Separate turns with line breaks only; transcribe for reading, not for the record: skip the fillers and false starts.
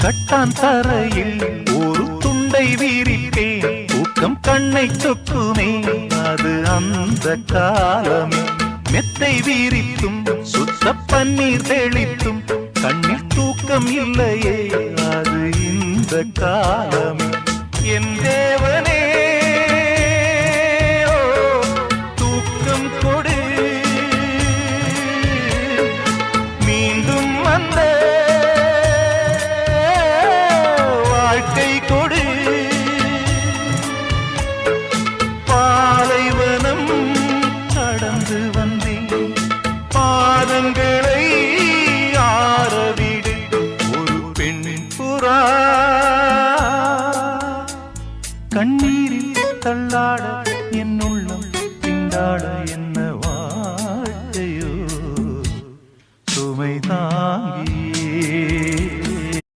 கட்டான் தரையில் ஒரு துண்டை வீரிப்பேன் தூக்கம் கண்ணை சொக்குமே அது அந்த காலமே மெத்தை வீரித்தும் சுத்த பன்னீர் தெளித்தும் கண்ணில் தூக்கம் இல்லையே அது இந்த காலமே என் தேவனே தூக்கம் கொடு மீண்டும் வந்த வாழ்க்கை கொடு பாலைவனம் கடந்து வந்தேன் பாதங்களை ஆரவிடு ஒரு பெண் புறா கண்ணீரில் தள்ளாட என்னோட